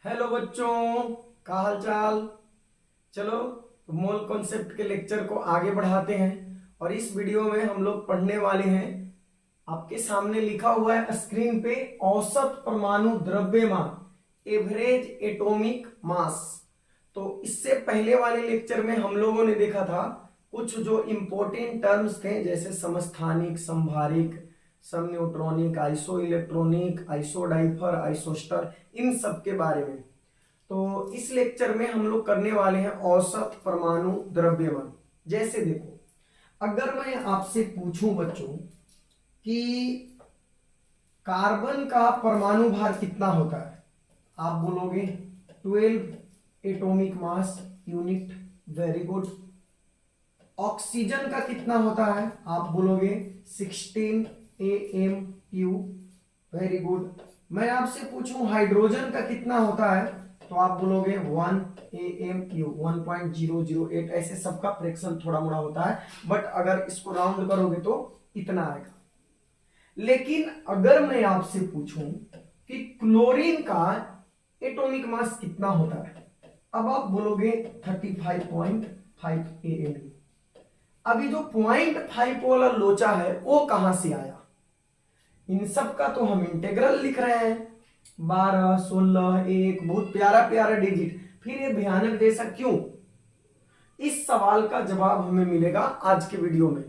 Hello बच्चों, का हाल चाल। चलो मोल कॉन्सेप्ट के लेक्चर को आगे बढ़ाते हैं और इस वीडियो में हम लोग पढ़ने वाले हैं। आपके सामने लिखा हुआ है स्क्रीन पे औसत परमाणु द्रव्यमान, एवरेज एटॉमिक मास। तो इससे पहले वाले लेक्चर में हम लोगों ने देखा था कुछ जो इंपॉर्टेंट टर्म्स थे, जैसे समस्थानिक, संभारिक, सम न्यूट्रॉनिक, आइसो इलेक्ट्रॉनिक, आइसोडाइफर, आइसोस्टर, इन सब के बारे में। तो इस लेक्चर में हम लोग करने वाले हैं औसत परमाणु द्रव्यमान। जैसे देखो, अगर मैं आपसे पूछूं बच्चों कि कार्बन का परमाणु भार कितना होता है, आप बोलोगे 12 atomic mass unit. Very good. Oxygen का कितना होता है, आप बोलोगे 16 AMU। Very good. मैं आपसे पूछूं हाइड्रोजन का कितना होता है, तो आप बोलोगे 1 AMU, 1.008। ऐसे सबका फ्रैक्शन थोड़ा मोड़ा होता है, बट अगर इसको राउंड करोगे तो इतना आएगा। लेकिन अगर मैं आपसे पूछूं कि क्लोरीन का एटॉमिक मास कितना होता है, अब आप बोलोगे 35.5 AMU। अभी जो 0.5 वाला लोचा है वो कहां से आया? इन सब का तो हम इंटीग्रल लिख रहे हैं, 12, 16, 1, बहुत प्यारा प्यारा डिजिट। फिर ये भयानक जैसा क्यों? इस सवाल का जवाब हमें मिलेगा आज के वीडियो में,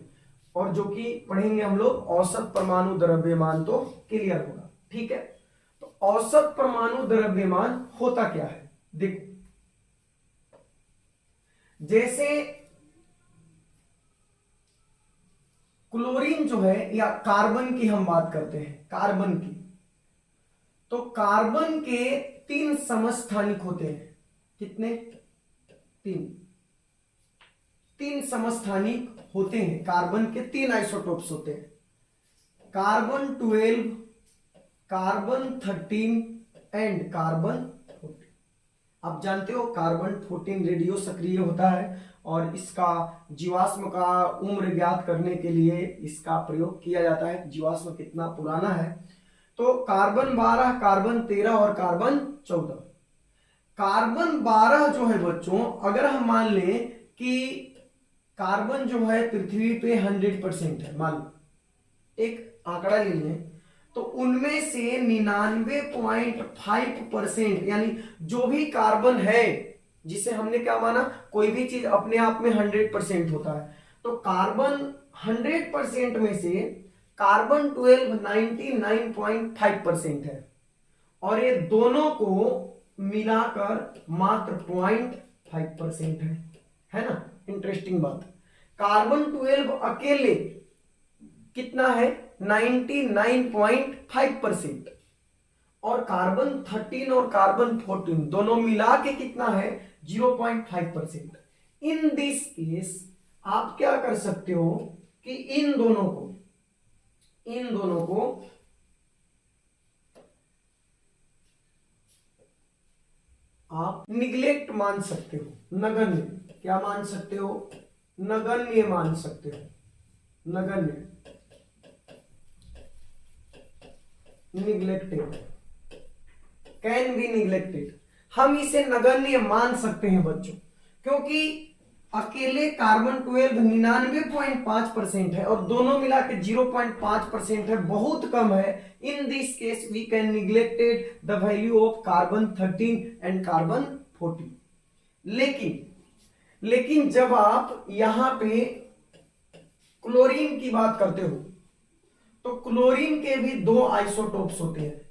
और जो कि पढ़ेंगे हम लोग औसत परमाणु द्रव्यमान, तो क्लियर होगा। ठीक है, तो औसत परमाणु द्रव्यमान होता क्या है? देखो, जैसे क्लोरीन जो है, या कार्बन की हम बात करते हैं, कार्बन की, तो कार्बन के 3 समस्थानिक होते हैं। कितने? 3 समस्थानिक होते हैं। कार्बन के 3 आइसोटोप्स होते हैं, कार्बन 12, कार्बन 13 एंड कार्बन 14। आप जानते हो कार्बन 14 रेडियो सक्रिय होता है, और इसका जीवाश्म का उम्र ज्ञात करने के लिए इसका प्रयोग किया जाता है, जीवाश्म कितना पुराना है। तो कार्बन 12, कार्बन 13 और कार्बन 14। कार्बन 12 जो है बच्चों, अगर हम मान लें कि कार्बन जो है पृथ्वी पे 100% है, मान लो एक आंकड़ा ले लें, तो उनमें से 99.5%, यानी जो भी कार्बन है, जिसे हमने क्या माना, कोई भी चीज अपने आप में 100% होता है, तो कार्बन 100% में से कार्बन 12 99.5% है, और ये दोनों को मिलाकर मात्र 0.5% है ना। इंटरेस्टिंग बात, कार्बन 12 अकेले कितना है? 99.5%, और कार्बन 13 और कार्बन 14 दोनों मिला के कितना है? 0.5%। इन दिस केस आप क्या कर सकते हो कि इन दोनों को आप निग्लेक्ट मान सकते हो, नगण्य। क्या मान सकते हो? नगण्य मान सकते हो, नगण्य, निग्लेक्टेड, कैन बी निग्लेक्टेड। हम इसे नगण्य मान सकते हैं बच्चों, क्योंकि अकेले कार्बन 12 99.5% है, और दोनों मिला के 0.5% है, बहुत कम है। In this case we can neglected the value of carbon 13 and carbon 14। लेकिन जब आप यहां पे क्लोरीन की बात करते हो, तो क्लोरीन के भी 2 आइसोटोप्स होते हैं,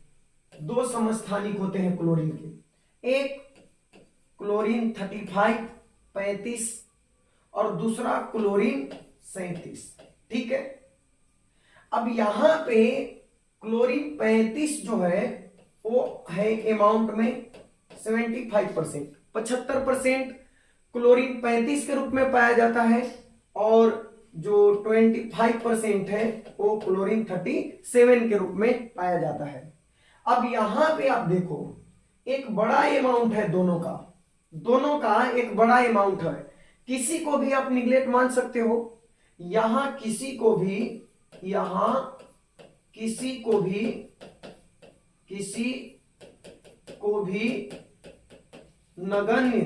2 समस्थानिक होते हैं क्लोरीन के। एक क्लोरीन 35 और दूसरा क्लोरीन 37। ठीक है, अब यहां पे क्लोरीन 35 जो है वो है अमाउंट में 75%, 75% क्लोरीन 35 के रूप में पाया जाता है, और जो 25% है वो क्लोरीन 37 के रूप में पाया जाता है। अब यहां पे आप देखो, एक बड़ा अमाउंट है, दोनों का एक बड़ा अमाउंट है। किसी को भी आप निगलेक्ट मान सकते हो, यहां किसी को भी नगण्य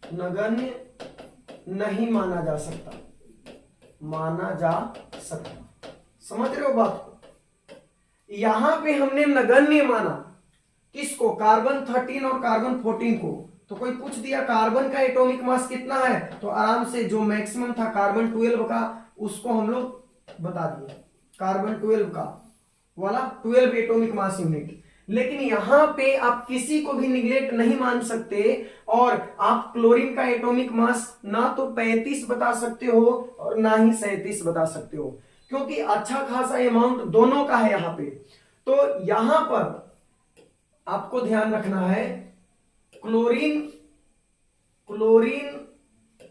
नगण्य नहीं माना जा सकता, माना जा सकता। समझ रहे हो बात को? यहां पे हमने नगण्य माना किसको? कार्बन 13 और कार्बन 14 को। तो कोई पूछ दिया कार्बन का एटॉमिक मास कितना है, तो आराम से जो मैक्सिमम था कार्बन 12 का उसको हम लोग बता दिए, कार्बन 12 का वाला 12 एटॉमिक मास यूनिट। लेकिन यहां पे आप किसी को भी निगलेक्ट नहीं मान सकते और आप क्लोरीन का एटॉमिक मास ना तो 35 बता सकते हो और ना ही 37 बता सकते हो, क्योंकि अच्छा खासा अमाउंट दोनों का है यहां पे। तो यहां पर आपको ध्यान रखना है क्लोरीन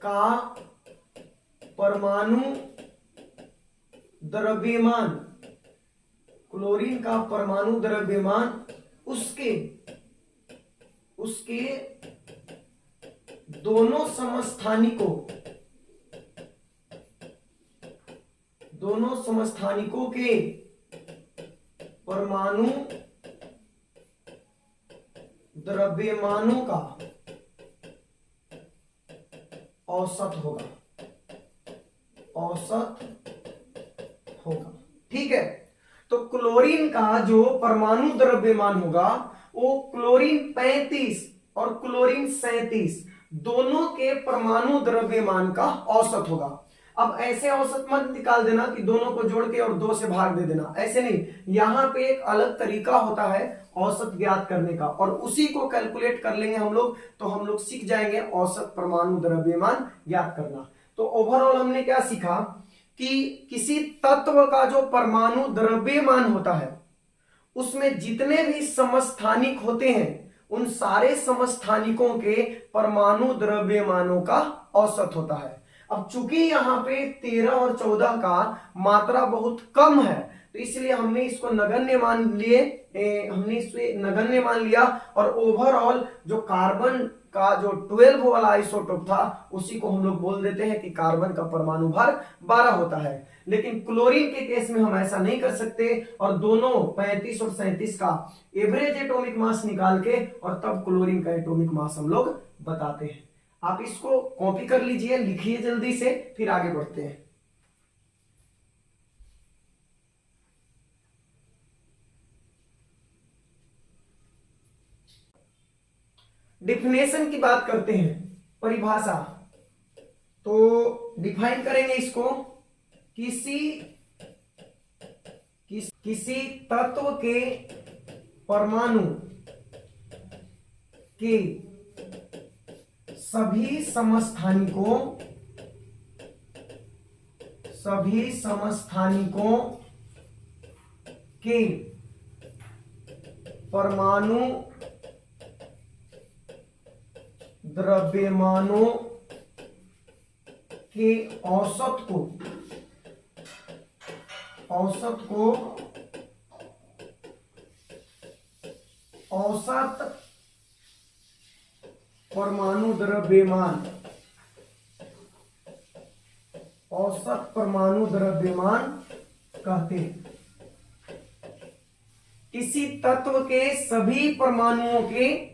का परमाणु द्रव्यमान, क्लोरीन का परमाणु द्रव्यमान उसके दोनों समस्थानिकों के परमाणु द्रव्यमानों का औसत होगा। ठीक है, तो क्लोरीन का जो परमाणु द्रव्यमान होगा वो क्लोरीन 35 और क्लोरीन 37 दोनों के परमाणु द्रव्यमान का औसत होगा। अब ऐसे औसत मत निकाल देना कि दोनों को जोड़ के और 2 से भाग दे देना, ऐसे नहीं। यहां पे एक अलग तरीका होता है औसत ज्ञात करने का और उसी को कैलकुलेट कर लेंगे हम लोग, तो हम लोग सीख जाएंगे औसत परमाणु द्रव्यमान ज्ञात करना। तो ओवरऑल हमने क्या सीखा कि किसी तत्व का जो परमाणु द्रव्यमान होता है उसमें जितने भी समस्थानिक होते हैं उन सारे समस्थानिकों के परमाणु द्रव्यमानों का औसत होता है। अब चूंकि यहाँ पे 13 और 14 का मात्रा बहुत कम है तो इसलिए हमने इसको नगण्य मान लिए, हमने इसे नगण्य मान लिया और ओवरऑल जो कार्बन का जो 12 वाला आइसोटोप था उसी को हम लोग बोल देते हैं कि कार्बन का परमाणु भार 12 होता है। लेकिन क्लोरीन के केस में हम ऐसा नहीं कर सकते और दोनों 35 और 37 का एवरेज एटॉमिक मास निकाल के और तब क्लोरीन का एटॉमिक मास हम लोग बताते हैं। आप इसको कॉपी कर लीजिए, लिखिए जल्दी से, फिर आगे बढ़ते हैं। डिफिनेशन की बात करते हैं, परिभाषा। तो डिफाइन करेंगे इसको, किसी तत्व के परमाणु के सभी समस्थानिकों के परमाणु द्रव्यमानों के औसत परमाणु द्रव्यमान कहते हैं। किसी तत्व के सभी परमाणुओं के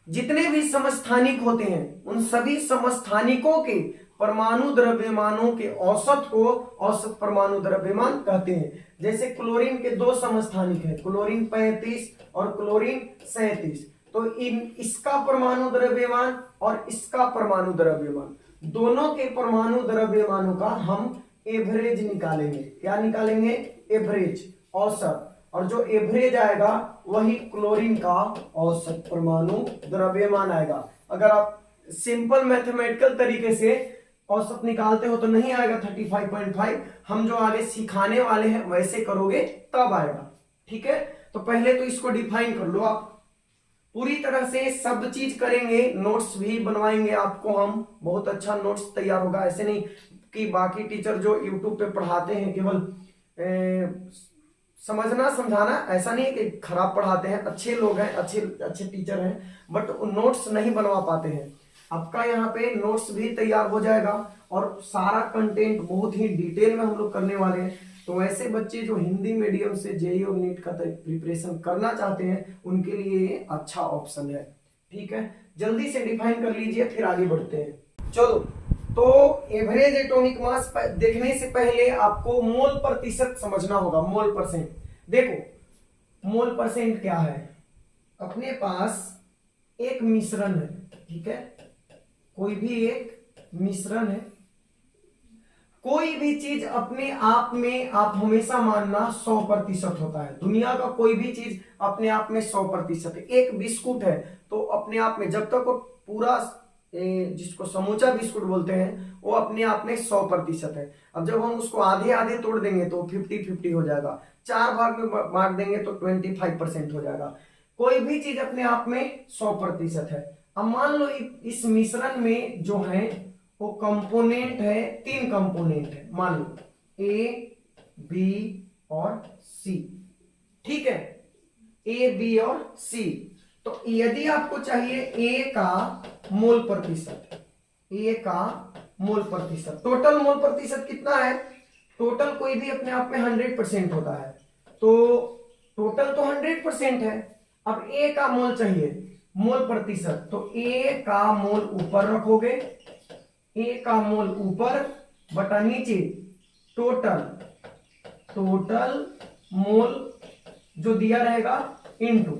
जितने भी समस्थानिक होते हैं उन सभी समस्थानिकों के परमाणु द्रव्यमानों के औसत को औसत परमाणु द्रव्यमान कहते हैं। जैसे क्लोरीन के 2 समस्थानिक है, क्लोरीन 35 और क्लोरीन 37, तो इसका परमाणु द्रव्यमान और इसका परमाणु द्रव्यमान दोनों के परमाणु द्रव्यमानों का हम एवरेज निकालेंगे। क्या निकालेंगे? एवरेज, औसत, और जो एवरेज आएगा वही क्लोरीन का औसत परमाणु द्रव्यमान आएगा। अगर आप सिंपल मैथमेटिकल तरीके से औसत निकालते हो तो नहीं आएगा 35.5, हम जो आगे सिखाने वाले हैं वैसे करोगे तब आएगा। ठीक है, तो पहले तो इसको डिफाइन कर लो आप, पूरी तरह से सब चीज करेंगे, नोट्स भी बनवाएंगे आपको हम, बहुत अच्छा नोट्स तैयार होगा। ऐसे नहीं कि बाकी टीचर जो यूट्यूब पे पढ़ाते हैं केवल समझना समझाना, ऐसा नहीं कि खराब पढ़ाते हैं, अच्छे लोग हैं, अच्छे टीचर हैं, बट नोट्स नहीं बनवा पाते हैं। आपका यहाँ पे नोट्स भी तैयार हो जाएगा और सारा कंटेंट बहुत ही डिटेल में हम लोग करने वाले हैं। तो ऐसे बच्चे जो हिंदी मीडियम से जेईई और नीट का प्रिपरेशन करना चाहते हैं उनके लिए ये अच्छा ऑप्शन है। ठीक है, जल्दी से डिफाइन कर लीजिए, फिर आगे बढ़ते हैं। चलो, तो एवरेज एटॉमिक मास देखने से पहले आपको मोल प्रतिशत समझना होगा। मोल परसेंट, देखो मोल परसेंट क्या है। अपने पास एक मिश्रण है, ठीक है, कोई भी एक मिश्रण है, कोई भी चीज अपने आप में आप हमेशा मानना 100% होता है। दुनिया का कोई भी चीज अपने आप में 100% है। एक बिस्कुट है तो अपने आप में जब तक वो पूरा जिसको समूचा बिस्कुट बोलते हैं वो अपने आप में 100% है। अब जब हम उसको आधे आधे तोड़ देंगे तो 50-50 हो जाएगा, 4 भाग में बांट देंगे तो 25% हो जाएगा। कोई भी चीज अपने आप में 100% है। अब मान लो इस मिश्रण में जो है वो कंपोनेंट है, 3 कंपोनेंट है, मान लो ए बी और सी, ठीक है, ए बी और सी। तो यदि आपको चाहिए ए का मोल प्रतिशत, ए का मोल प्रतिशत, टोटल मोल प्रतिशत कितना है, टोटल कोई भी अपने आप में 100% होता है, तो टोटल तो 100% है। अब ए का मोल चाहिए, मोल प्रतिशत, तो ए का मोल ऊपर रखोगे, ए का मोल ऊपर बटा नीचे टोटल, टोटल मोल जो दिया रहेगा इंटू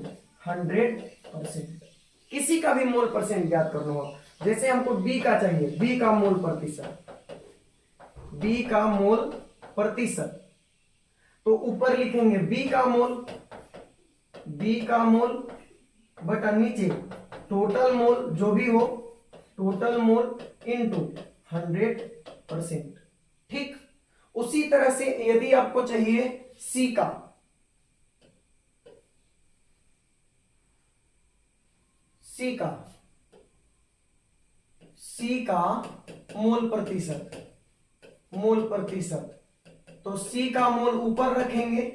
100%। किसी का भी मोल परसेंट ज्ञात करना हो, जैसे हमको बी का चाहिए, बी का मोल प्रतिशत, बी का मोल प्रतिशत, तो ऊपर लिखेंगे बी का मोल, बी का मोल बटा नीचे टोटल मोल जो भी हो, टोटल मोल इंटू 100%, ठीक। उसी तरह से यदि आपको चाहिए सी का, सी का, सी का मोल प्रतिशत, मोल प्रतिशत, तो सी का मोल ऊपर रखेंगे,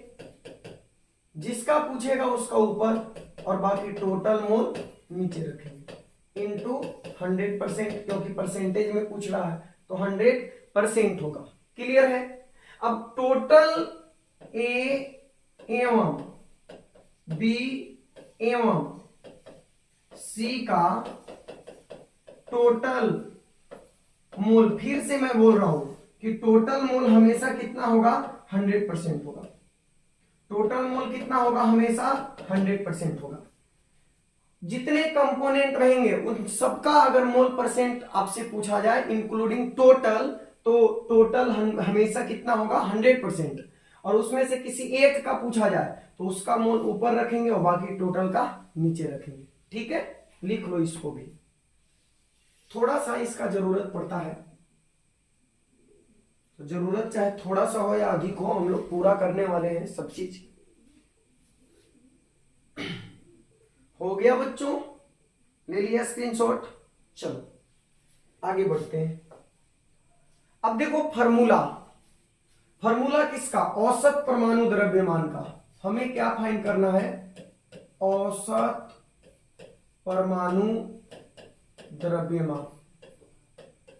जिसका पूछेगा उसका ऊपर, और बाकी टोटल मोल नीचे रखेंगे इंटू 100%, क्योंकि परसेंटेज में पूछ रहा है तो 100% होगा। क्लियर है। अब टोटल ए एवं बी एवं सी का टोटल मोल, फिर से मैं बोल रहा हूं कि टोटल मोल हमेशा कितना होगा, 100% होगा। टोटल मोल कितना होगा, हमेशा 100% होगा। जितने कंपोनेंट रहेंगे उन सबका अगर मोल परसेंट आपसे पूछा जाए इंक्लूडिंग टोटल, तो टोटल हमेशा कितना होगा, 100%। और उसमें से किसी एक का पूछा जाए तो उसका मोल ऊपर रखेंगे और बाकी टोटल का नीचे रखेंगे, ठीक है। लिख लो इसको भी, थोड़ा सा इसका जरूरत पड़ता है, तो जरूरत चाहे थोड़ा सा हो या अधिक हो, हम लोग पूरा करने वाले हैं सब चीज। हो गया बच्चों, ले लिया स्क्रीनशॉट। चलो आगे बढ़ते हैं। अब देखो फार्मूला, फार्मूला किसका, औसत परमाणु द्रव्यमान का। हमें क्या फाइंड करना है, औसत परमाणु द्रव्यमान,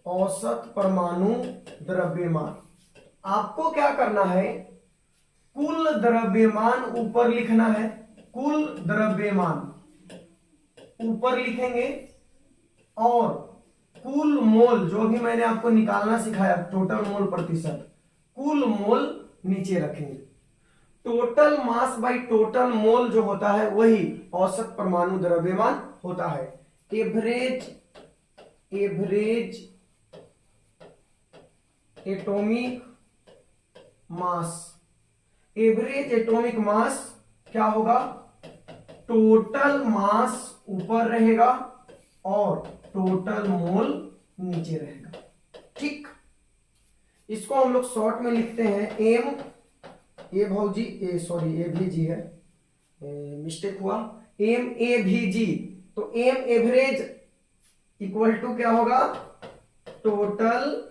औसत परमाणु द्रव्यमान। आपको क्या करना है, कुल द्रव्यमान ऊपर लिखना है, कुल द्रव्यमान ऊपर लिखेंगे, और कुल मोल जो भी मैंने आपको निकालना सिखाया, टोटल मोल प्रतिशत, कुल मोल नीचे रखेंगे। Total mass by total mole जो होता है वही औसत परमाणु द्रव्यमान होता है। Average, average atomic mass, average atomic mass क्या होगा, टोटल मास ऊपर रहेगा और टोटल मोल नीचे रहेगा, ठीक। इसको हम लोग शॉर्ट में लिखते हैं एम, ए भाजी ए, सॉरी ए भी जी है, मिस्टेक हुआ, एम ए भी जी। तो एम एवरेज इक्वल टू क्या होगा, total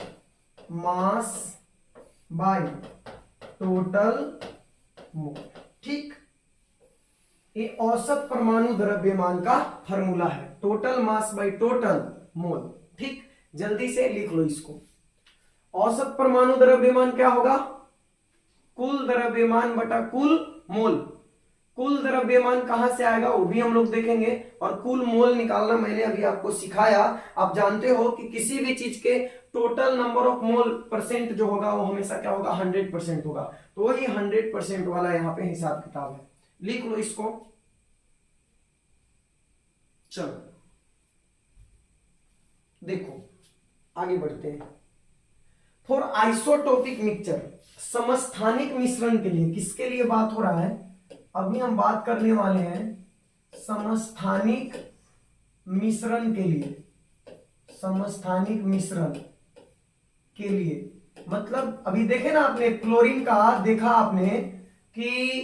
mass by total mole, ठीक। ये औसत परमाणु द्रव्यमान का फॉर्मूला है, total mass by total mole, ठीक। जल्दी से लिख लो इसको। औसत परमाणु द्रव्यमान क्या होगा, कुल द्रव्यमान बटा कुल मोल। कुल द्रव्यमान कहां से आएगा वो भी हम लोग देखेंगे, और कुल मोल निकालना मैंने अभी आपको सिखाया। आप जानते हो कि किसी भी चीज के total number of mole percent जो होगा वो हमेशा क्या होगा, 100% होगा। तो वही 100% वाला यहाँ पे हिसाब किताब है, लिख लो इसको। चलो देखो आगे बढ़ते हैं। फॉर आइसोटोपिक मिक्सचर, समस्थानिक मिश्रण के लिए, किसके लिए बात हो रहा है, अभी हम बात करने वाले हैं समस्थानिक मिश्रण के लिए। समस्थानिक मिश्रण के लिए मतलब अभी देखे ना आपने क्लोरीन का, देखा आपने कि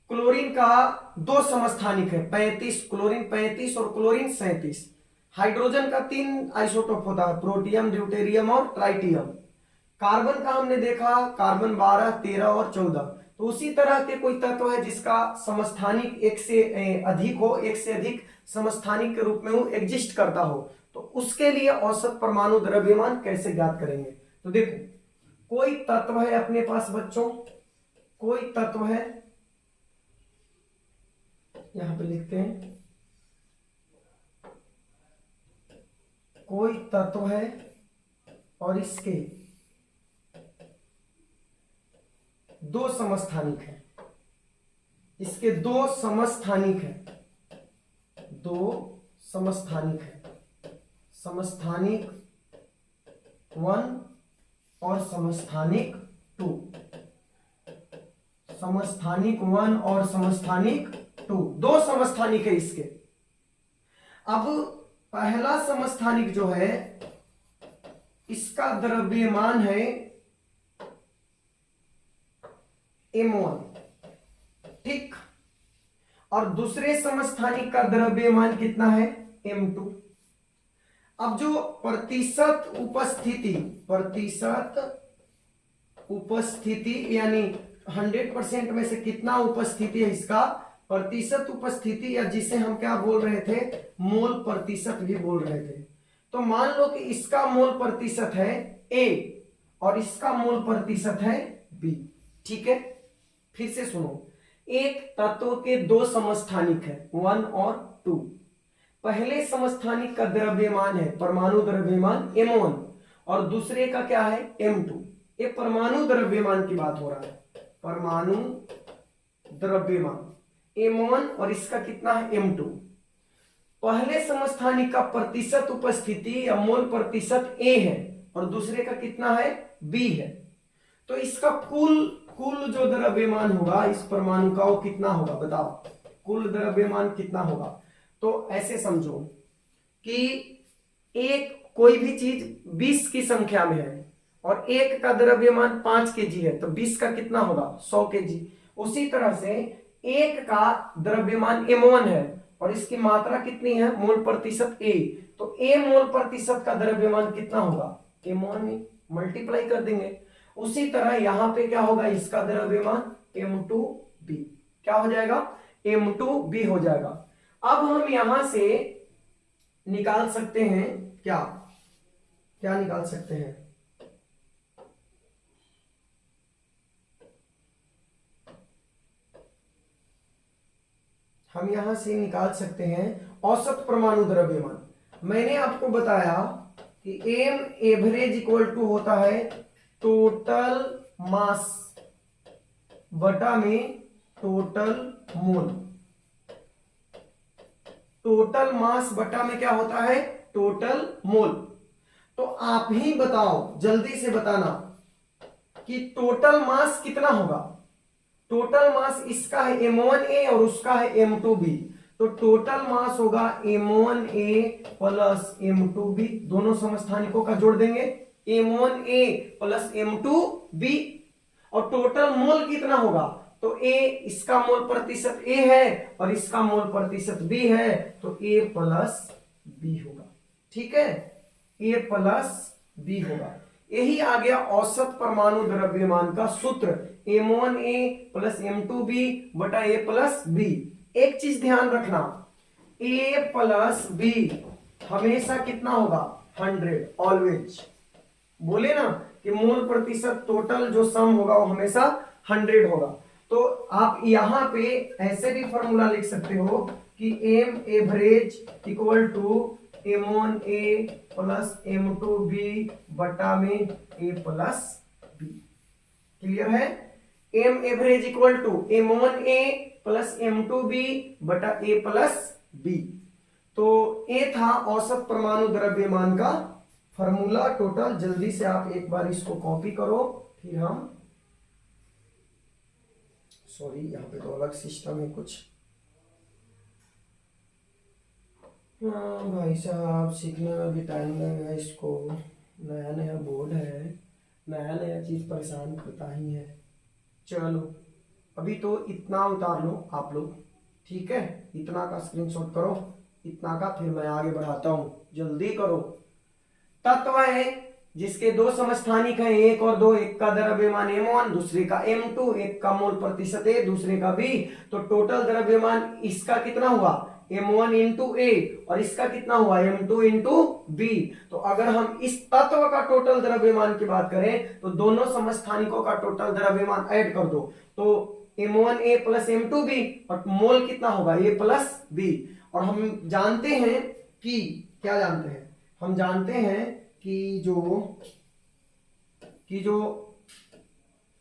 क्लोरीन का दो समस्थानिक है, 35, क्लोरीन 35 और क्लोरीन 37। हाइड्रोजन का 3 आइसोटोप होता है, प्रोटियम, ड्यूटेरियम और ट्राइटियम। कार्बन का हमने देखा, कार्बन 12, 13 और 14। तो उसी तरह के कोई तत्व है जिसका समस्थानिक एक से अधिक हो, एक से अधिक समस्थानिक के रूप में वो एग्जिस्ट करता हो, तो उसके लिए औसत परमाणु द्रव्यमान कैसे ज्ञात करेंगे। तो देखो कोई तत्व है अपने पास बच्चों, कोई तत्व है, यहां पे लिखते हैं, कोई तत्व है और इसके दो समस्थानिक है, इसके दो समस्थानिक है, दो समस्थानिक है, समस्थानिक 1 और समस्थानिक 2, समस्थानिक 1 और समस्थानिक 2, दो समस्थानिक है इसके। अब पहला समस्थानिक जो है इसका द्रव्यमान है M1, ठीक, और दूसरे समस्थानिक का द्रव्यमान कितना है, M2। अब जो प्रतिशत उपस्थिति यानी 100% में से कितना उपस्थिति है, इसका प्रतिशत उपस्थिति, या जिसे हम क्या बोल रहे थे, मोल प्रतिशत भी बोल रहे थे। तो मान लो कि इसका मोल प्रतिशत है A और इसका मोल प्रतिशत है B, ठीक है। फिर से सुनो, एक तत्व के दो समस्थानिक है 1 और 2। पहले समस्थानिक का द्रव्यमान है परमाणु द्रव्यमान M1 और दूसरे का क्या है M2। ये परमाणु द्रव्यमान की बात हो रहा है, परमाणु द्रव्यमान M1 और इसका कितना है M2। पहले समस्थानिक का प्रतिशत उपस्थिति या मोल प्रतिशत A है और दूसरे का कितना है B है। तो इसका कुल जो द्रव्यमान होगा इस परमाणु का वो कितना होगा, बताओ कुल द्रव्यमान कितना होगा। तो ऐसे समझो कि एक कोई भी चीज 20 की संख्या में है और एक का द्रव्यमान 5 kg है, तो 20 का कितना होगा 100 kg। उसी तरह से एक का द्रव्यमान M1 है और इसकी मात्रा कितनी है, मोल प्रतिशत A, तो A मोल प्रतिशत का द्रव्यमान कितना होगा, M1 में मल्टीप्लाई कर देंगे। उसी तरह यहां पे क्या होगा, इसका द्रव्यमान M2B, क्या हो जाएगा M2B हो जाएगा। अब हम यहां से निकाल सकते हैं क्या क्या निकाल सकते हैं, हम यहां से निकाल सकते हैं औसत परमाणु द्रव्यमान। मैंने आपको बताया कि एम एवरेज इक्वल टू होता है टोटल मास बटा में टोटल मोल। टोटल मास बटा में क्या होता है, टोटल मोल। तो आप ही बताओ, जल्दी से बताना कि टोटल मास कितना होगा। टोटल मास इसका है M1A और उसका है M2B, तो टोटल मास होगा M1A प्लस M2B, दोनों समस्थानिकों का जोड़ देंगे M1A प्लस M2B। और टोटल मोल कितना होगा, तो A, इसका मोल प्रतिशत A है और इसका मोल प्रतिशत B है, तो A प्लस B होगा, ठीक है, A प्लस B होगा। यही आ गया औसत परमाणु द्रव्यमान का सूत्र, M1A प्लस M2B बटा A प्लस B। एक चीज ध्यान रखना, A प्लस B हमेशा कितना होगा 100, ऑलवेज। बोले ना कि मोल प्रतिशत टोटल जो सम होगा वो हमेशा 100 होगा। तो आप यहाँ पे ऐसे भी फॉर्मूला लिख सकते हो कि M average equal to M1 A plus M2 B बटा में A प्लस B। क्लियर है? M average equal to M1 A plus M2 B बटा A प्लस B। तो A था औसत परमाणु द्रव्यमान का फॉर्मूला टोटल। जल्दी से आप एक बार इसको कॉपी करो, फिर हम सॉरी यहाँ पे तो अलग सिस्टम है कुछ। हाँ भाई साहब, सीखने में भी टाइम लगेगा इसको, नया नया बोर्ड है, नया नया चीज परेशान करता ही है। चलो अभी तो इतना उतार लो आप लोग, ठीक है? इतना का स्क्रीनशॉट करो, इतना का, फिर मैं आगे बढ़ाता हूं, जल्दी करो। तत्व है जिसके दो समस्थानिक हैं, 1 और 2, एक का द्रव्यमान M1 दूसरे का M2, एक का मोल प्रतिशत A दूसरे का B। तो टोटल द्रव्यमान इसका कितना हुआ? M1 इंटू A, और इसका कितना हुआ? M2 into B। तो अगर हम इस तत्व का टोटल द्रव्यमान की बात करें तो दोनों समस्थानिकों का टोटल द्रव्यमान ऐड कर दो, तो M1 A plus M2 B, और मोल कितना होगा? A plus B। और हम जानते हैं कि क्या जानते हैं? हम जानते हैं कि जो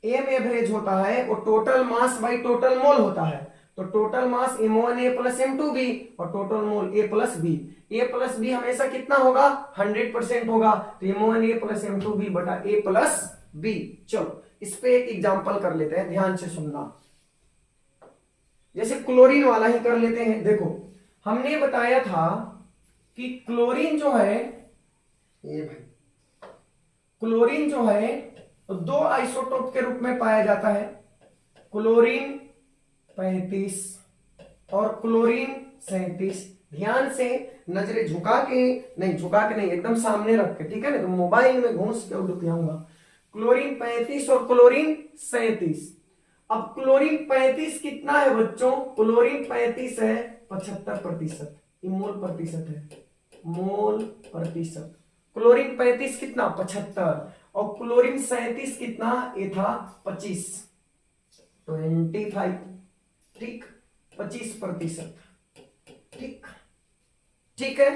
एम एवरेज होता है वो total mass by total mole होता है। तो total mass M1 A plus M2 B और total mole A plus B। A plus B हमेशा कितना होगा? 100% होगा। तो M1 A plus M2 B बटा A प्लस B। चलो इस पे एक एग्जांपल कर लेते हैं, ध्यान से सुनना। जैसे क्लोरीन वाला ही कर लेते हैं। देखो हमने बताया था कि क्लोरीन जो है, ये भाई क्लोरीन जो है तो दो आइसोटोप के रूप में पाया जाता है, क्लोरीन 35 और क्लोरीन 37। ध्यान से नजरें झुका के नहीं, एकदम सामने रख के, ठीक है ना? तो मोबाइल में घुस के उड़ जाऊंगा। क्लोरीन 35 और क्लोरीन 37। अब क्लोरीन 35 कितना है बच्चों? क्लोरीन 35 है 75%, मोल प्रतिशत है, मोल प्रतिशत। क्लोरीन 35 कितना? 75। और क्लोरीन 37 कितना? ये था 25, 25, ठीक, 25%, ठीक, ठीक है।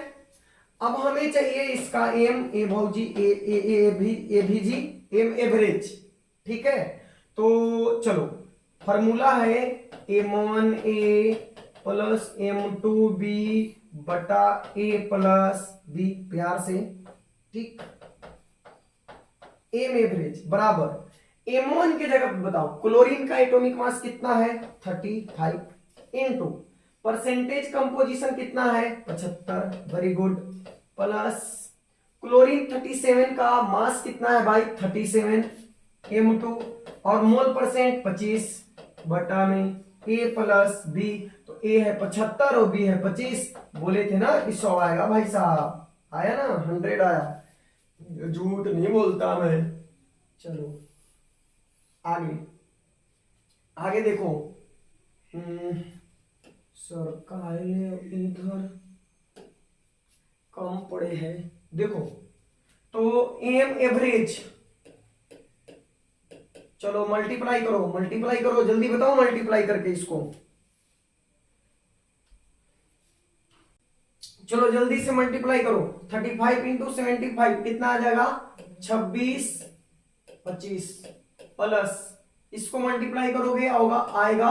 अब हमें चाहिए इसका एम एवरेज, ठीक है? तो चलो फॉर्मूला है M1 A plus M2 B बटा A प्लस B, प्यार से, ठीक। एम एवरेज बराबर M1 की जगह बताओ क्लोरीन का एटॉमिक मास कितना है? 35, इनटू परसेंटेज कंपोजिशन कितना है? 75, वेरी गुड, प्लस क्लोरीन 37 का मास कितना है भाई? 37 M2, और मोल परसेंट 25 बटा में A प्लस B। तो A है 75 और B है 25। बोले थे ना कि 100 आएगा भाई साहब, आया ना? 100 आया, झूठ नहीं बोलता मैं। चलो आगे आगे देखो। सर काले इधर कम पड़े हैं। देखो तो एम एवरेज, चलो मल्टीप्लाई करो, जल्दी बताओ मल्टीप्लाई करके इसको। चलो जल्दी से मल्टीप्लाई करो। 35 इंटू 75 कितना आ जाएगा? 26, 25, प्लस इसको मल्टीप्लाई करोगे आएगा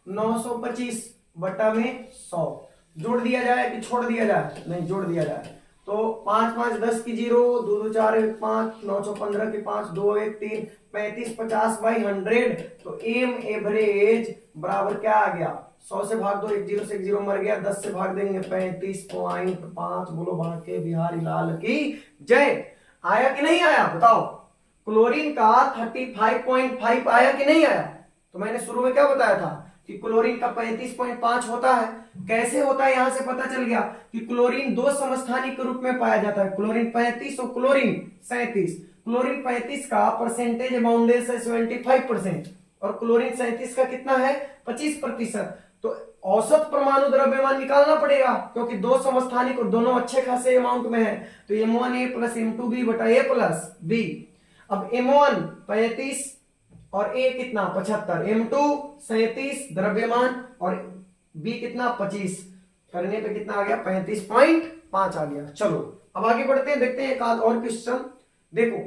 925 बटा में 100। जोड़ दिया जाए कि छोड़ दिया जाए? नहीं, जोड़ दिया जाए। तो 5 5 10 की 0, 2 2 4 1 5, 9 6 15 की 5, 2 1 3, 35 50 बाई 100। तो एम एवरेज बराबर क्या आ गया? 100 से भाग दो, 1 0 से 1 0 मर गया, 10 से भाग देंगे 35.5। बोलो बांके बिहारी लाल की जय। आया कि नहीं आया बताओ? क्लोरीन का 35.5 आया कि नहीं आया? तो मैंने शुरू में क्या बताया था कि क्लोरीन का 35.5 होता है। कैसे होता है यहां से पता चल गया कि क्लोरीन दो समस्थानिक के रूप में पाया जाता है, क्लोरीन 35 और क्लोरीन 37। क्लोरीन 35 का परसेंटेज अमाउंडेंस है 75% और क्लोरीन 37 का कितना है? 25%। तो औसत परमाणु द्रव्यमान निकालना पड़ेगा क्योंकि दो समस्थानिक और दोनों अच्छे खासे अमाउंट में है। तो M1 A plus M2 B बटा A प्लस B। अब M1 35 और ए कितना 75, M2 37 द्रव्यमान और बी कितना 25, करने पे कितना आ गया 35.5 आ गया। चलो अब आगे बढ़ते हैं, देखते हैं एक आध और क्वेश्चन। देखो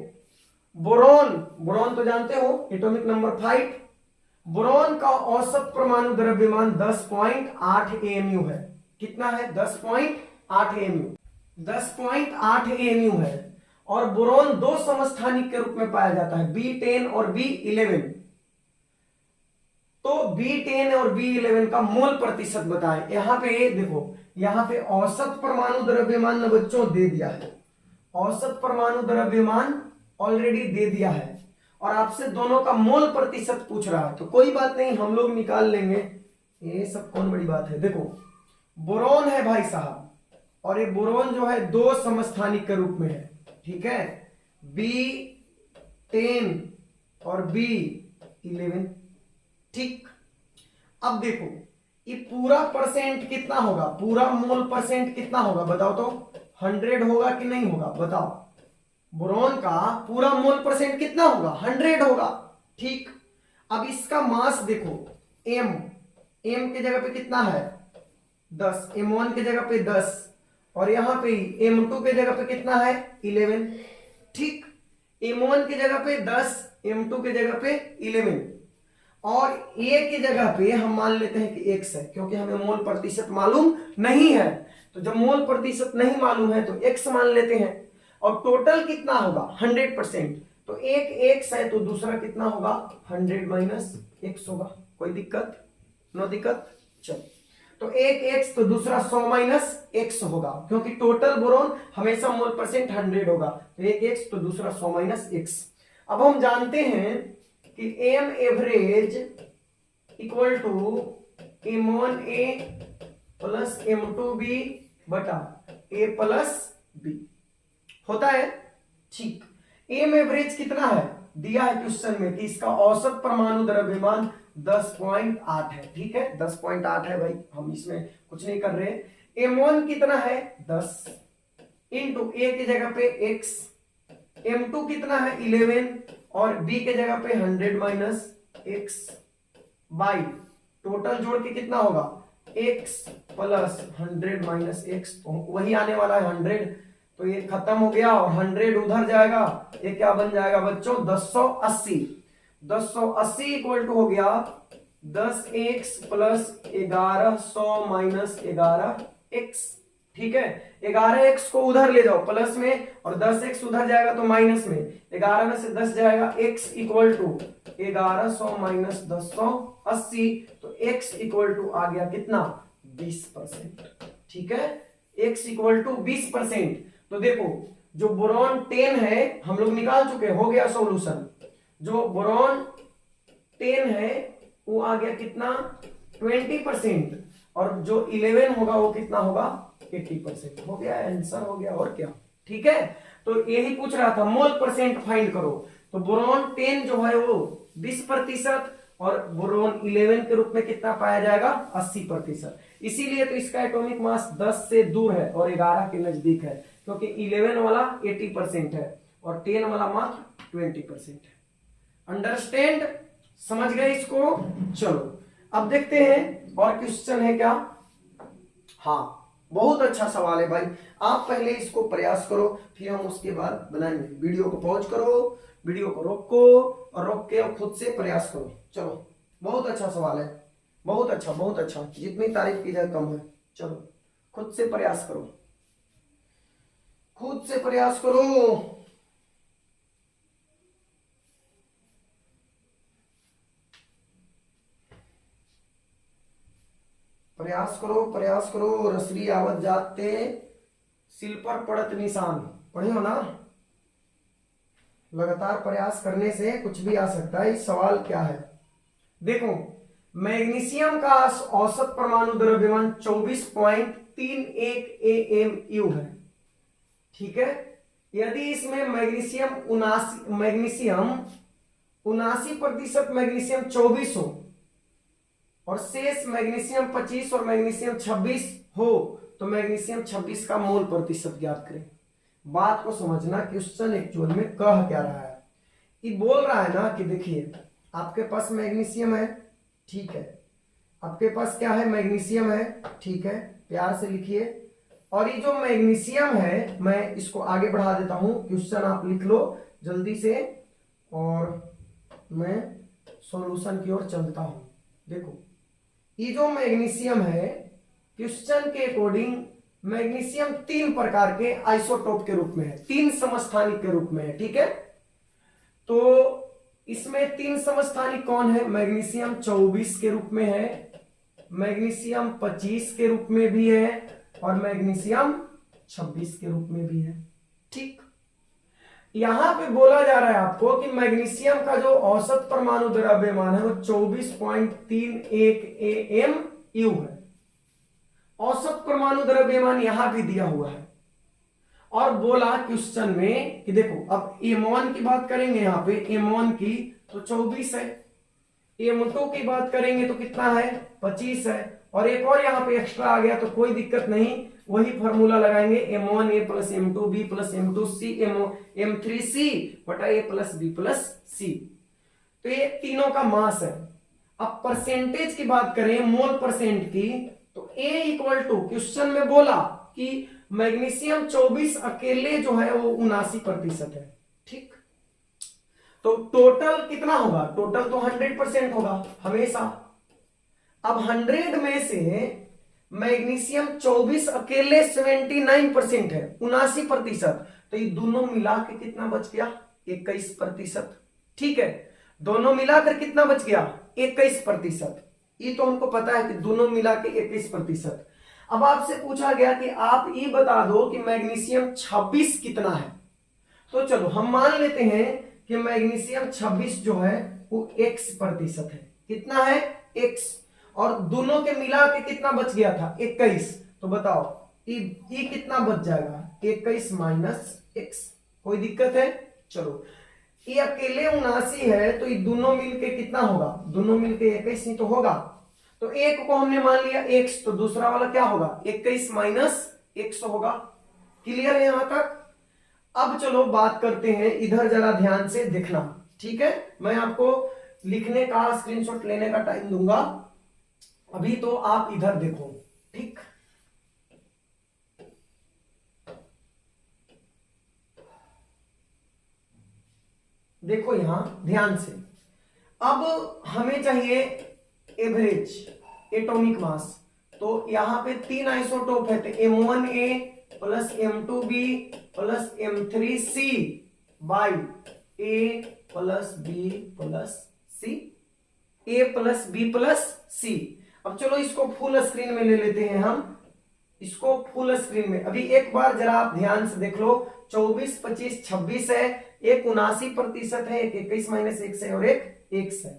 बोरॉन, बोरॉन तो जानते हो एटॉमिक नंबर 5, बोरॉन का औसत परमाणु द्रव्यमान 10.8 AMU है। कितना है 10.8 AMU, 10.8 AMU है। और बोरॉन दो समस्थानिक के रूप में पाया जाता है, B10 और B11। तो B10 और B11 का मोल प्रतिशत बताएं। यहां पे देखो, यहां पे औसत परमाणु द्रव्यमान बच्चों दे दिया है, औसत परमाणु द्रव्यमान ऑलरेडी दे दिया है और आपसे दोनों का मोल प्रतिशत पूछ रहा है, तो कोई बात नहीं हम लोग निकाल लेंगे, ये सब कौन बड़ी बात है। देखो बोरॉन है भाई साहब, और ये बोरॉन जो है दो समस्थानिक के रूप में है, ठीक है, B10 और B11, ठीक। अब देखो ये पूरा परसेंट कितना होगा, पूरा मोल परसेंट कितना होगा बताओ तो, 100 होगा कि नहीं होगा बताओ। बोरॉन का पूरा मोल परसेंट कितना होगा 100 होगा, ठीक। अब इसका मास देखो, m के जगह पे कितना है 10, M1 के जगह पे 10 और यहां पे M2 के जगह पे कितना है 11, ठीक। M1 की जगह पे 10, M2 के जगह पे 11 और A की जगह पे हम मान लेते हैं कि x है, क्योंकि हमें मोल प्रतिशत मालूम नहीं है। तो जब मोल प्रतिशत नहीं मालूम है तो x मान लेते हैं। और टोटल कितना होगा 100%, तो एक x है तो दूसरा कितना होगा 100 माइनस x होगा। कोई दिक्कत, नो दिक्कत। चलो तो एक x तो दूसरा 100 माइनस x होगा, क्योंकि टोटल बोरॉन हमेशा मोल परसेंट 100 होगा, तो एक x तो दूसरा 100 माइनस x। अब हम जानते हैं कि m average equal to M1A plus M2B बटा A प्लस B होता है, ठीक। m एवरेज कितना है दिया है क्वेश्चन में कि इसका औसत परमाणु द्रव्यमान 10.8 है, ठीक है 10.8 है भाई, हम इसमें कुछ नहीं कर रहे। M1 कितना है 10 इंटू A की जगह पे x, M2 कितना है 11 और B के जगह पे 100 माइनस x बाई टोटल जोड़ के कितना होगा x प्लस 100 माइनस x, तो वही आने वाला है 100, तो ये खत्म हो गया और 100 उधर जाएगा, ये क्या बन जाएगा बच्चों 1080। 1080 इक्वल टू हो गया 10x प्लस 1100 माइनस 11x, ठीक है। 11x को उधर ले जाओ प्लस में और 10x उधर जाएगा तो माइनस में, 11 में से 10 जाएगा, x इक्वल टू 1100 माइनस 1080, तो x इक्वल टू आ गया कितना 20%, ठीक है, x इक्वल टू 20%। तो देखो जो बोरॉन 10 है हम लोग निकाल चुके, हो गया सॉल्यूशन। जो बोरॉन 10 है वो आ गया कितना 20% और जो 11 होगा वो कितना होगा 80%, हो गया आंसर, हो गया और क्या, ठीक है। तो यही पूछ रहा था मोल परसेंट फाइंड करो, तो बोरॉन 10 जो है वो 20% और बोरॉन 11 के रूप में कितना पाया जाएगा 80%। इसीलिए तो इसका एटॉमिक मास 10 से दूर है और 11 के नजदीक है, क्योंकि 11 वाला 80% है और 10 वाला मात्र 20% है। अंडरस्टैंड, समझ गए इसको। चलो अब देखते हैं और क्वेश्चन है क्या। हाँ बहुत अच्छा सवाल है भाई, आप पहले इसको प्रयास करो फिर हम उसके बाद बनाएंगे। वीडियो को पॉज करो, वीडियो को रोको और रोक के और खुद से प्रयास करो। चलो बहुत अच्छा सवाल है, बहुत अच्छा बहुत अच्छा, जितनी तारीफ की जाए कम है। चलो खुद से प्रयास करो, खुद से प्रयास करो। प्रयास करो प्रयास करो, रसरी आवत जाते सिल पर पड़त निशान, पढ़े हो ना। लगातार प्रयास करने से कुछ भी आ सकता है। इस सवाल क्या है देखो, मैग्नीशियम का औसत परमाणु द्रव्यमान 24.31 AMU है, ठीक है। यदि इसमें मैग्नीशियम 79% मैग्नीशियम 24 हो और शेष मैग्नीशियम 25 और मैग्नीशियम 26 हो, तो मैग्नीशियम 26 का मोल प्रतिशत ज्ञात करें। बात को समझना, क्वेश्चन एक्चुअल में कह क्या रहा है। ये बोल रहा है ना कि देखिए आपके पास मैग्नीशियम है, ठीक है, आपके पास क्या है, मैग्नीशियम है, ठीक है, प्यार से लिखिए। और ये जो मैग्नीशियम है, मैं इसको आगे बढ़ा देता हूं, क्वेश्चन आप लिख लो जल्दी से और मैं सॉल्यूशन की ओर चलता हूं। देखो ये जो मैग्नीशियम है, क्वेश्चन के अकॉर्डिंग मैग्नीशियम 3 प्रकार के आइसोटोप के रूप में है, 3 समस्थानिक के रूप में है, ठीक है। तो इसमें 3 समस्थानिक कौन है, मैग्नीशियम 24 के रूप में है, मैग्नीशियम 25 के रूप में भी है और मैग्नीशियम 26 के रूप में भी है, ठीक। यहां पे बोला जा रहा है आपको कि मैग्नीशियम का जो औसत परमाणु द्रव्यमान है वो 24.31 AMU है। औसत परमाणु द्रव्यमान यहां भी दिया हुआ है और बोला क्वेश्चन में कि देखो अब M1 की बात करेंगे, यहां पे M1 की तो 24 है, M2 की बात करेंगे तो कितना है, 25 है, और एक और यहाँ पे एक्स्ट्रा आ गया तो कोई दिक्कत नहीं, वही फॉर्मूला लगाएंगे M1A plus M2B plus M2C M3C बटा A plus B plus C। तो ये तीनों का मास है। अब परसेंटेज की बात करें, मोल परसेंट की, तो A इक्वल टू क्वेश्चन में बोला कि मैग्नीशियम 24 अकेले जो है वो 79% है, ठीक। तो टोटल कितना होगा, टोटल तो 100% होगा हमेशा। अब 100 में से मैग्नीशियम 24 अकेले 79% है, 79%, तो ये दोनों मिला के कितना बच गया, 21%, ठीक है। दोनों मिलाकर कितना बच गया, 21%। ये तो हमको पता है कि दोनों मिला के 21%। अब आपसे पूछा गया कि आप ये बता दो कि मैग्नीशियम 26 कितना है। तो चलो हम मान लेते हैं कि मैग्नीशियम 26 जो है वो X% है। कितना है, X, और दोनों के मिला के कितना बच गया था, 21। तो बताओ ये कितना बच जाएगा, 21 माइनस X। कोई दिक्कत है, चलो ये अकेले 79 है तो ये दोनों मिलके कितना होगा, दोनों मिलके 21 ही तो होगा। तो एक को हमने मान लिया X, तो दूसरा वाला क्या होगा, 21 माइनस X होगा। क्लियर है यहां तक। अब चलो बात करते हैं, इधर जरा ध्यान से देखना, ठीक है। मैं आपको लिखने का, स्क्रीनशॉट लेने का टाइम दूंगा, अभी तो आप इधर देखो, ठीक। देखो यहां ध्यान से, अब हमें चाहिए एवरेज एटॉमिक मास। तो यहां पे 3 आइसोटोप है, तो M1A plus M2B plus M3C by A plus B plus C, A plus B plus C। अब चलो इसको फुल स्क्रीन में ले लेते हैं हम, इसको फुल स्क्रीन में। अभी एक बार जरा आप ध्यान से देख लो, 24, 25, 26 है, एक 79% है, एक 21 माइनस X है और एक X है।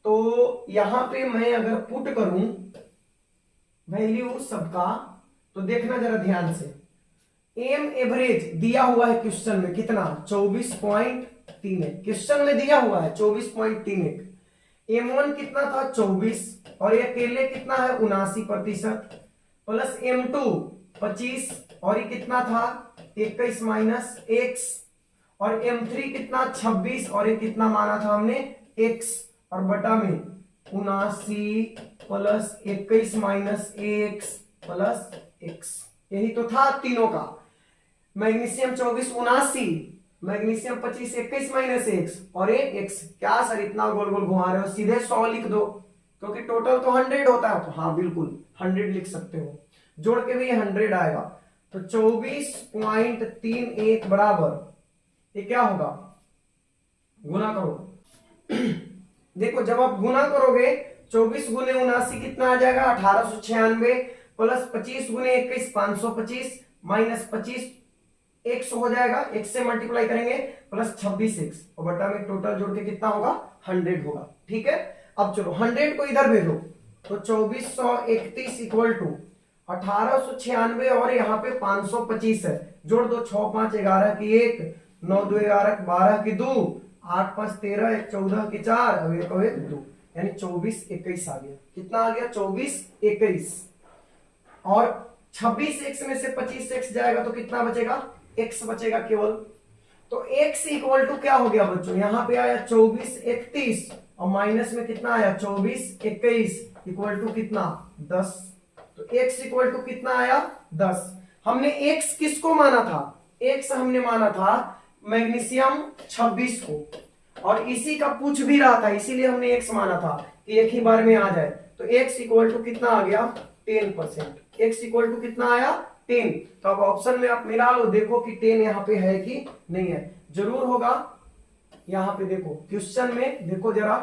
तो यहां पे मैं अगर पुट करूं वैल्यू सबका, तो देखना जरा ध्यान से, एम एवरेज दिया हुआ है क्वेश्चन में कितना, 24.31, क्वेश्चन में दिया हुआ है 24.31। M1 कितना था, 24, और ये अकेले कितना है, 79%, प्लस M2 25, और ये कितना था, 21 माइनस X, और M3 कितना, 26, और ये कितना माना था हमने, X, और बटा में 79 plus 21 minus X plus X। यही तो था तीनों का। मैग्नीशियम 24 79, मैग्नीशियम 25 21 माइनस X, और ये X। क्या सर इतना गोल गोल घुमा रहे हो, सीधे 100 लिख दो, क्योंकि टोटल तो 100 होता है। तो हाँ बिल्कुल 100 लिख सकते हो, जोड़ के भी 100 आएगा। तो 24.31 बराबर, ये क्या होगा, गुना करो। देखो जब आप गुना करोगे 24 गुने 79 कितना आ जाएगा, 1896, प्लस 25 गुने 21 525, माइनस 25 100 हो जाएगा, 1 से मल्टीप्लाई करेंगे, प्लस 26 और बटा में टोटल जोड़ के कितना होगा, 100 होगा, ठीक है। अब चलो 100 को इधर भेजो, तो 2431 इक्वल टू 1896 और यहाँ पे 525 है, जोड़ दो, 6 5 11 की 1, 9 2 11 12 की 2, 8 5 13, 1 14 की 4, अब 1 और 1 2, यानी 24 21 आ गया। कितना आ गया, 24 21, और 26 x में से 25 x जाएगा तो कितना बचेगा, x बचेगा केवल। तो x इक्वल टू क्या हो गया बच्चों, यहां पे आया 24 31 और माइनस में कितना आया 24, 21 इक्वल टू कितना 10। तो x इक्वल टू कितना आया 10। हमने x किसको माना था, x हमने माना था मैग्नीशियम 26 को, और इसी का पूछ भी रहा था, इसीलिए हमने x माना था कि एक ही बार में आ जाए। तो x इक्वल टू कितना आ गया 10%। x इक्वल टू कितना आया 10। तो अब ऑप्शन में आप मिला लो, देखो कि 10 यहाँ पे है कि नहीं है, जरूर होगा। यहाँ पे देखो क्वेश्चन में देखो जरा,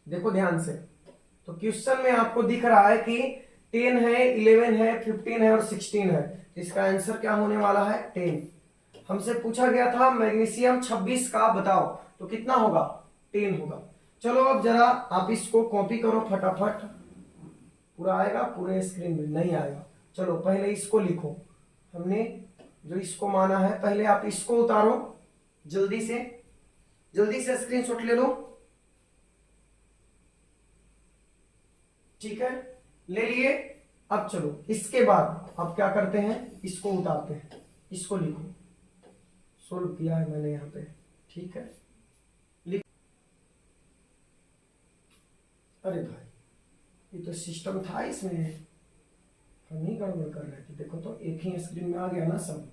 देखो ध्यान से। तो क्वेश्चन में आपको दिख रहा है कि 10 है, 11 है, 15 है और 16 है। इसका आंसर क्या होने वाला है 10। हमसे पूछा गया था मैग्नीशियम 26 का बताओ, तो कितना होगा 10 होगा। चलो अब जरा आप इसको कॉपी करो फटाफट। पूरा आएगा, पूरे स्क्रीन में नहीं आएगा। चलो पहले इसको लिखो, हमने जो इसको माना है, पहले आप इसको उतारो जल्दी से स्क्रीनशॉट ले लो। ठीक है, ले लिए। अब चलो इसके बाद अब क्या करते हैं, इसको उतारते हैं, इसको लिखो। सोल्व किया है मैंने यहाँ पे, ठीक है। लिख, अरे भाई ये तो सिस्टम था, इसमें हम ही गड़बड़ कर रहे थे। देखो तो एक ही स्क्रीन में आ गया ना सब।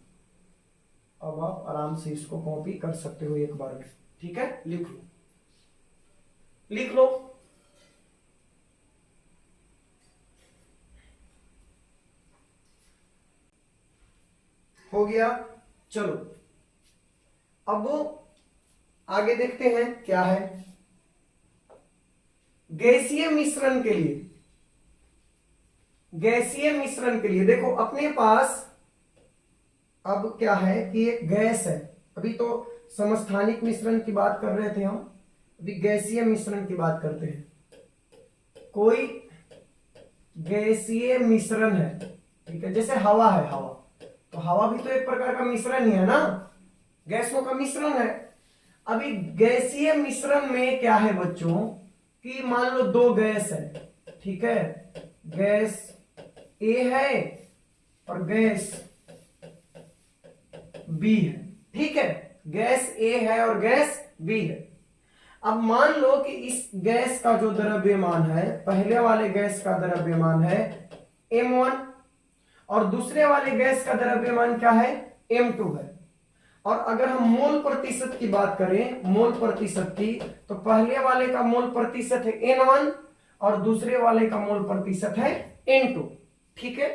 अब आप आराम से इसको कॉपी कर सकते हो एक बार में, ठीक है। लिख लो, लिख लो। हो गया। चलो अब आगे देखते हैं क्या है। गैसीय मिश्रण के लिए, गैसीय मिश्रण के लिए देखो अपने पास अब क्या है कि एक गैस है। अभी तो समस्थानिक मिश्रण की बात कर रहे थे हम, अभी गैसीय मिश्रण की बात करते हैं। कोई गैसीय मिश्रण है, ठीक है, जैसे हवा है, हवा तो हवा भी तो एक प्रकार का मिश्रण ही है ना, गैसों का मिश्रण है। अभी गैसीय मिश्रण में क्या है बच्चों कि मान लो दो गैस है, ठीक है, गैस ए है और गैस बी है, ठीक है, गैस ए है और गैस बी है। अब मान लो कि इस गैस का जो द्रव्यमान है, पहले वाले गैस का द्रव्यमान है m1 और दूसरे वाले गैस का द्रव्यमान क्या है m2 है। और अगर हम मोल प्रतिशत की बात करें, मोल प्रतिशत की, तो पहले वाले का मोल प्रतिशत है n1 और दूसरे वाले का मोल प्रतिशत है n2, ठीक है,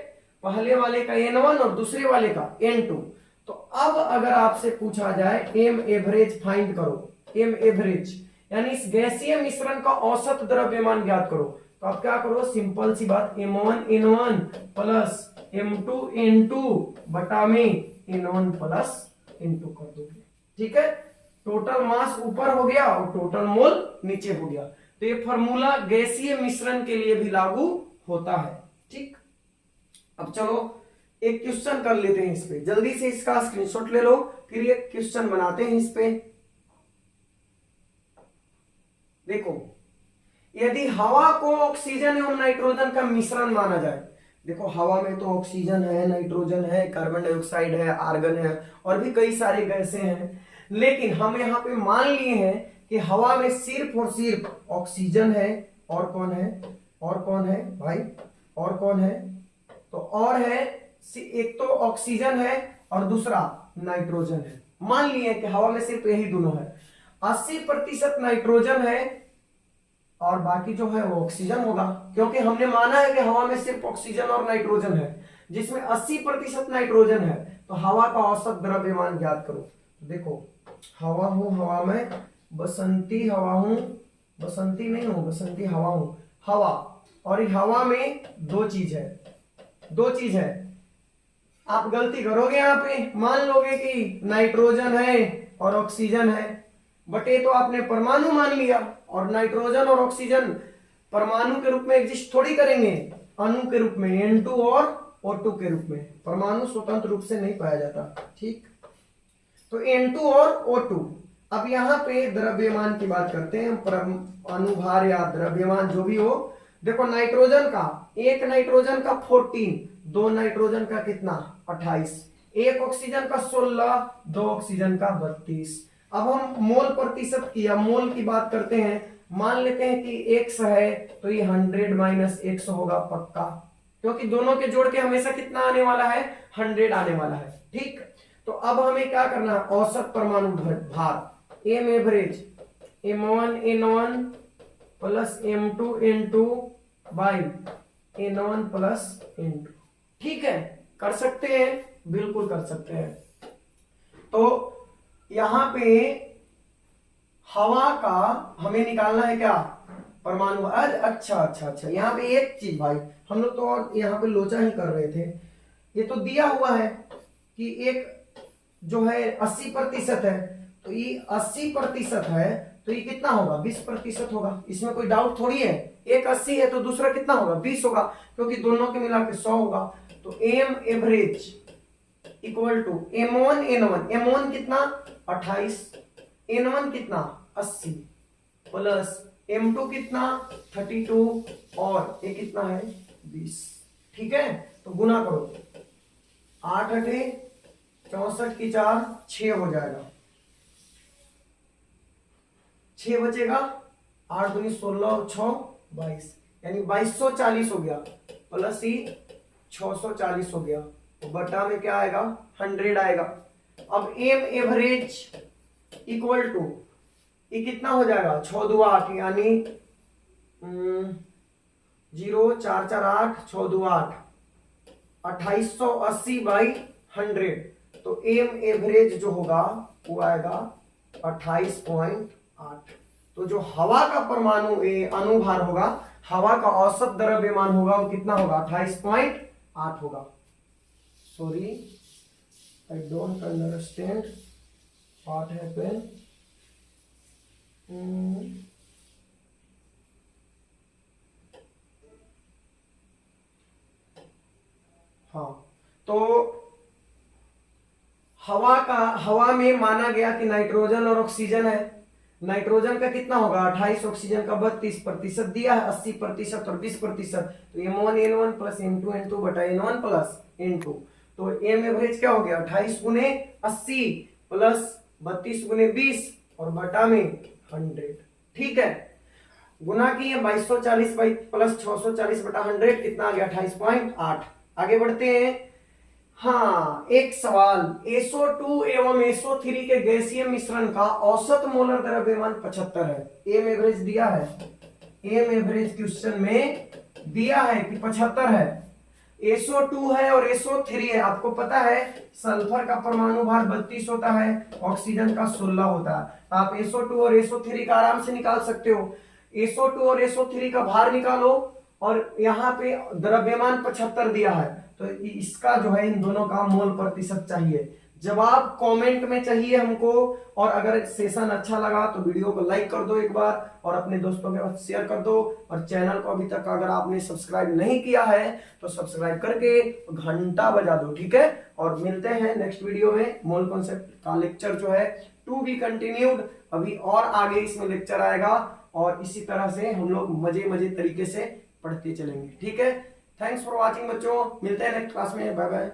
पहले वाले का n1 और दूसरे वाले का n2। तो अब अगर आपसे पूछा जाए m एवरेज फाइंड करो, m एवरेज यानी इस गैसीय मिश्रण का औसत द्रव्यमान ज्ञात करो, तो आप क्या करो, सिंपल सी बात, m1 n1 plus m2 n2 बटा में n1 प्लस n2 कर दोगे, ठीक है। टोटल मास ऊपर हो गया और टोटल मोल नीचे हो गया। तो ये फॉर्मूला गैसीय मिश्रण के लिए भी लागू होता है, ठीक। अब चलो एक क्वेश्चन कर लेते हैं इस पे, जल्दी से इसका स्क्रीनशॉट ले लो, फिर एक क्वेश्चन बनाते हैं इस पे। देखो यदि हवा को ऑक्सीजन एवं नाइट्रोजन का मिश्रण माना जाए, देखो हवा में तो ऑक्सीजन है, नाइट्रोजन है, कार्बन डाइऑक्साइड है, आर्गन है और भी कई सारे गैसें हैं, लेकिन हम यहाँ पे मान लिए हैं कि हवा में सिर्फ और सिर्फ ऑक्सीजन है। और कौन है, और कौन है भाई, और कौन है, तो और है एक तो ऑक्सीजन है और दूसरा नाइट्रोजन है। मान लिए कि हवा में सिर्फ यही दोनों है। 80% नाइट्रोजन है और बाकी जो है वो ऑक्सीजन होगा, क्योंकि हमने माना है कि हवा में सिर्फ ऑक्सीजन और नाइट्रोजन है, जिसमें 80% नाइट्रोजन है। तो हवा का औसत द्रव्यमान ज्ञात करो। तो देखो हवा हूं, हवा में बसंती हवा हूं, बसंती नहीं हूं, बसंती हवा हूं, हवा, और हवा में दो चीज है, दो चीज है। आप गलती करोगे यहाँ पे, मान लोगे कि नाइट्रोजन है और ऑक्सीजन है, बट ये तो आपने परमाणु मान लिया, और नाइट्रोजन और ऑक्सीजन परमाणु के रूप में एग्जिस्ट थोड़ी करेंगे, अणु के रूप में N2 और O2 के रूप में। परमाणु स्वतंत्र रूप से नहीं पाया जाता, ठीक। तो N2 और O2। अब यहाँ पे द्रव्यमान की बात करते हैं, अनुभार या द्रव्यमान जो भी हो। देखो नाइट्रोजन का, एक नाइट्रोजन का 14, दो नाइट्रोजन का कितना 28, एक ऑक्सीजन का 16, दो ऑक्सीजन का 32। अब हम मोल प्रतिशत की या मोल की बात करते हैं, मान लेते हैं कि x है तो ये 100 माइनस x होगा पक्का, क्योंकि दोनों के जोड़ के हमेशा कितना आने वाला है, 100 आने वाला है। ठीक, तो अब हमें क्या करना है, औसत परमाणु भार M average m1 n1 plus m2 n2 by n1 plus n2। ठीक है, कर सकते हैं, बिल्कुल कर सकते हैं। तो यहां पे हवा का हमें निकालना है क्या, परमाणु। अच्छा अच्छा अच्छा, यहाँ पे एक चीज भाई, हम लोग तो और यहाँ पे लोचा ही कर रहे थे। ये तो दिया हुआ है कि एक जो है 80% है, तो ये 80% है, तो ये कितना होगा, 20% होगा। इसमें कोई डाउट थोड़ी है, एक 80 है तो दूसरा कितना होगा, 20 होगा, क्योंकि दोनों के मिला के 100 होगा। तो M average equal to m1 n1, m1 कितना 28, n1 कितना 80 प्लस m2 कितना 32 और ये कितना है 20। ठीक है, तो गुना करो, 8 अठे 64 की 4 6 हो जाएगा, 6 बचेगा, 8 दूनी 16 और 6 22, यानी 2240 हो गया, प्लस ही 640 हो गया, तो बटा में क्या आएगा 100 आएगा। अब एम एवरेज इक्वल टू ये कितना हो जाएगा, 6 2 8 यानी 0 4 4 8 6 2 8 2880 बाई 100, तो एम एवरेज जो होगा वो आएगा 28.8। तो जो हवा का परमाणु अनुभार होगा, हवा का औसत द्रव्यमान होगा, वो कितना होगा 28.8 होगा। Sorry, I don't understand what happened. हाँ, तो हवा में माना गया कि नाइट्रोजन और ऑक्सीजन है। नाइट्रोजन का कितना होगा 28, ऑक्सीजन का 32% दिया है, 80% और 20%, तो m1 n1 plus m2 n2 बटा n1 प्लस n2। तो एम एवरेज क्या हो गया 28 गुने 80 प्लस 32 गुने 20 और बटा में 100। ठीक है, गुना किए 2240 बाई प्लस 640 बटा 100 कितना आ गया 28.8। आगे बढ़ते हैं। हाँ, एक सवाल, SO2 एवं SO3 के गैसीय मिश्रण का औसत मोलर द्रव्यमान 75 है। एम एवरेज दिया है, एम एवरेज क्वेश्चन में दिया है कि 75 है। SO2 है और SO3 है, आपको पता है सल्फर का परमाणु भार 32 होता है, ऑक्सीजन का 16 होता है। आप SO2 और SO3 का आराम से निकाल सकते हो। SO2 और SO3 का भार निकालो और यहाँ पे द्रव्यमान 75 दिया है, तो इसका जो है इन दोनों का मोल प्रतिशत चाहिए। जवाब कमेंट में चाहिए हमको। और अगर सेशन अच्छा लगा तो वीडियो को लाइक कर दो एक बार और अपने दोस्तों के साथ शेयर कर दो। और चैनल को अभी तक अगर आपने सब्सक्राइब नहीं किया है तो सब्सक्राइब करके घंटा बजा दो। ठीक है, और मिलते हैं नेक्स्ट वीडियो में। मोल कॉन्सेप्ट का लेक्चर जो है टू बी कंटिन्यूड, अभी और आगे इसमें लेक्चर आएगा और इसी तरह से हम लोग मजे तरीके से पढ़ते चलेंगे। ठीक है, थैंक्स फॉर वॉचिंग बच्चों, मिलते हैं नेक्स्ट क्लास में, बाय बाय।